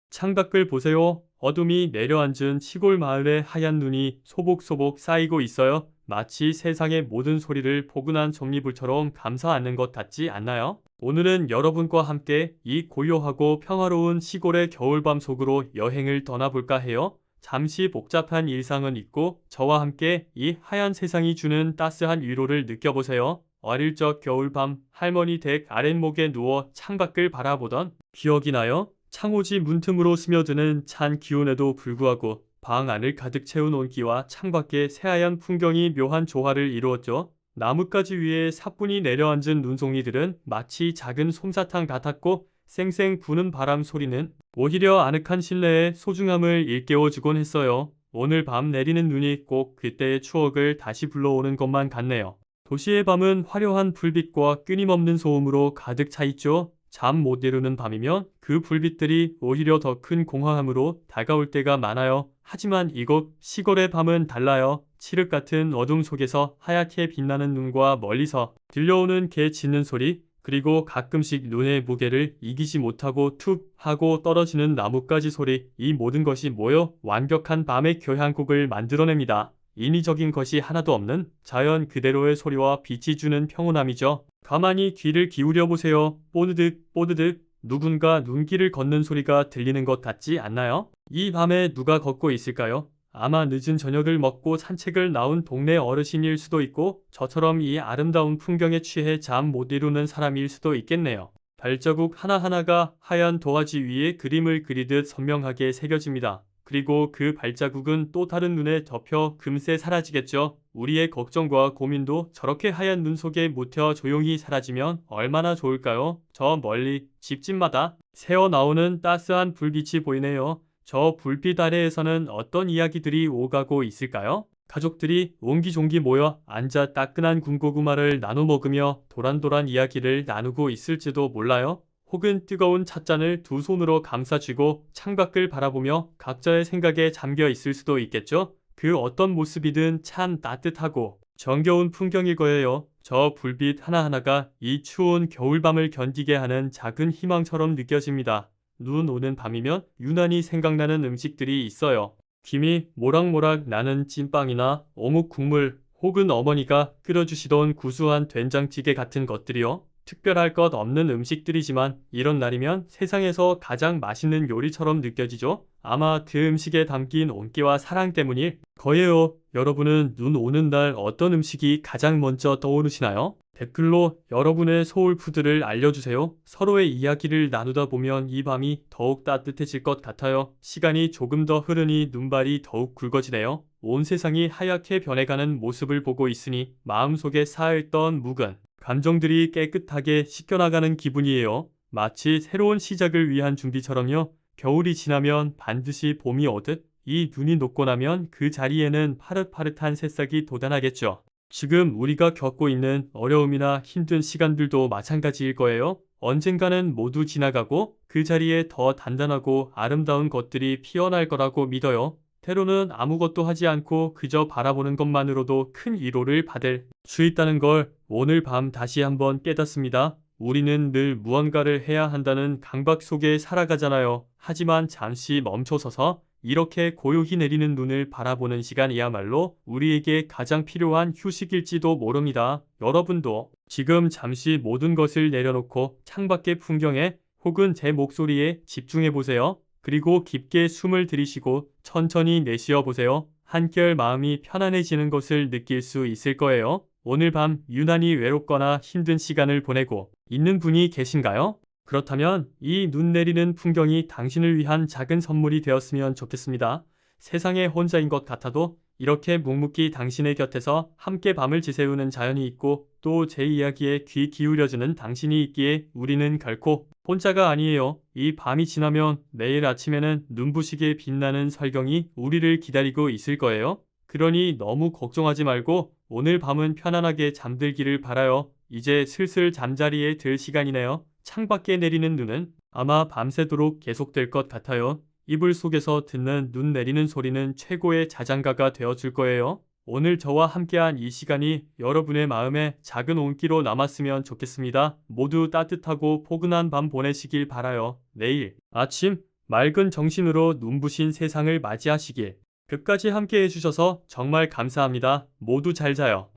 창밖을 보세요. 어둠이 내려앉은 시골 마을에 하얀 눈이 소복소복 쌓이고 있어요. 마치 세상의 모든 소리를 포근한 정리불처럼 감싸 안는 것 같지 않나요? 오늘은 여러분과 함께 이 고요하고 평화로운 시골의 겨울밤 속으로 여행을 떠나볼까 해요. 잠시 복잡한 일상은 잊고 저와 함께 이 하얀 세상이 주는 따스한 위로를 느껴보세요. 어릴 적 겨울밤 할머니 댁 아랫목에 누워 창밖을 바라보던 기억이 나요? 창호지 문틈으로 스며드는 찬 기온에도 불구하고 방 안을 가득 채운 온기와 창밖의 새하얀 풍경이 묘한 조화를 이루었죠. 나뭇가지 위에 사뿐히 내려앉은 눈송이들은 마치 작은 솜사탕 같았고 쌩쌩 부는 바람 소리는 오히려 아늑한 실내의 소중함을 일깨워주곤 했어요. 오늘 밤 내리는 눈이 꼭 그때의 추억을 다시 불러오는 것만 같네요. 도시의 밤은 화려한 불빛과 끊임없는 소음으로 가득 차 있죠. 잠 못 이루는 밤이면 그 불빛들이 오히려 더 큰 공허함으로 다가올 때가 많아요. 하지만 이곳 시골의 밤은 달라요. 칠흑 같은 어둠 속에서 하얗게 빛나는 눈과 멀리서 들려오는 개 짖는 소리, 그리고 가끔씩 눈의 무게를 이기지 못하고 툭 하고 떨어지는 나뭇가지 소리, 이 모든 것이 모여 완벽한 밤의 교향곡을 만들어냅니다. 인위적인 것이 하나도 없는 자연 그대로의 소리와 빛이 주는 평온함이죠. 가만히 귀를 기울여 보세요. 뽀드득 뽀드득 누군가 눈길을 걷는 소리가 들리는 것 같지 않나요? 이 밤에 누가 걷고 있을까요? 아마 늦은 저녁을 먹고 산책을 나온 동네 어르신일 수도 있고 저처럼 이 아름다운 풍경에 취해 잠 못 이루는 사람일 수도 있겠네요. 발자국 하나하나가 하얀 도화지 위에 그림을 그리듯 선명하게 새겨집니다. 그리고 그 발자국은 또 다른 눈에 덮여 금세 사라지겠죠. 우리의 걱정과 고민도 저렇게 하얀 눈 속에 묻혀 조용히 사라지면 얼마나 좋을까요? 저 멀리 집집마다 새어나오는 따스한 불빛이 보이네요. 저 불빛 아래에서는 어떤 이야기들이 오가고 있을까요? 가족들이 옹기종기 모여 앉아 따끈한 군고구마를 나눠 먹으며 도란도란 이야기를 나누고 있을지도 몰라요. 혹은 뜨거운 찻잔을 두 손으로 감싸쥐고 창밖을 바라보며 각자의 생각에 잠겨 있을 수도 있겠죠? 그 어떤 모습이든 참 따뜻하고 정겨운 풍경일 거예요. 저 불빛 하나하나가 이 추운 겨울밤을 견디게 하는 작은 희망처럼 느껴집니다. 눈 오는 밤이면 유난히 생각나는 음식들이 있어요. 김이 모락모락 나는 찐빵이나 어묵 국물, 혹은 어머니가 끓여주시던 구수한 된장찌개 같은 것들이요. 특별할 것 없는 음식들이지만 이런 날이면 세상에서 가장 맛있는 요리처럼 느껴지죠. 아마 그 음식에 담긴 온기와 사랑 때문일 거예요. 여러분은 눈 오는 날 어떤 음식이 가장 먼저 떠오르시나요? 댓글로 여러분의 소울푸드를 알려주세요. 서로의 이야기를 나누다 보면 이 밤이 더욱 따뜻해질 것 같아요. 시간이 조금 더 흐르니 눈발이 더욱 굵어지네요. 온 세상이 하얗게 변해가는 모습을 보고 있으니 마음속에 쌓여있던 묵은 감정들이 깨끗하게 씻겨나가는 기분이에요. 마치 새로운 시작을 위한 준비처럼요. 겨울이 지나면 반드시 봄이 오듯 이 눈이 녹고 나면 그 자리에는 파릇파릇한 새싹이 돋아나겠죠. 지금 우리가 겪고 있는 어려움이나 힘든 시간들도 마찬가지일 거예요. 언젠가는 모두 지나가고 그 자리에 더 단단하고 아름다운 것들이 피어날 거라고 믿어요. 때로는 아무것도 하지 않고 그저 바라보는 것만으로도 큰 위로를 받을 수 있다는 걸 오늘 밤 다시 한번 깨닫습니다. 우리는 늘 무언가를 해야 한다는 강박 속에 살아가잖아요. 하지만 잠시 멈춰서서 이렇게 고요히 내리는 눈을 바라보는 시간이야말로 우리에게 가장 필요한 휴식일지도 모릅니다. 여러분도 지금 잠시 모든 것을 내려놓고 창밖의 풍경에 혹은 제 목소리에 집중해 보세요. 그리고 깊게 숨을 들이쉬고 천천히 내쉬어 보세요. 한결 마음이 편안해지는 것을 느낄 수 있을 거예요. 오늘 밤 유난히 외롭거나 힘든 시간을 보내고 있는 분이 계신가요? 그렇다면 이 눈 내리는 풍경이 당신을 위한 작은 선물이 되었으면 좋겠습니다. 세상에 혼자인 것 같아도 이렇게 묵묵히 당신의 곁에서 함께 밤을 지새우는 자연이 있고 또 제 이야기에 귀 기울여주는 당신이 있기에 우리는 결코 혼자가 아니에요. 이 밤이 지나면 내일 아침에는 눈부시게 빛나는 설경이 우리를 기다리고 있을 거예요. 그러니 너무 걱정하지 말고 오늘 밤은 편안하게 잠들기를 바라요. 이제 슬슬 잠자리에 들 시간이네요. 창밖에 내리는 눈은 아마 밤새도록 계속될 것 같아요. 이불 속에서 듣는 눈 내리는 소리는 최고의 자장가가 되어줄 거예요. 오늘 저와 함께한 이 시간이 여러분의 마음에 작은 온기로 남았으면 좋겠습니다. 모두 따뜻하고 포근한 밤 보내시길 바라요. 내일 아침 맑은 정신으로 눈부신 세상을 맞이하시길. 끝까지 함께 해주셔서 정말 감사합니다. 모두 잘 자요.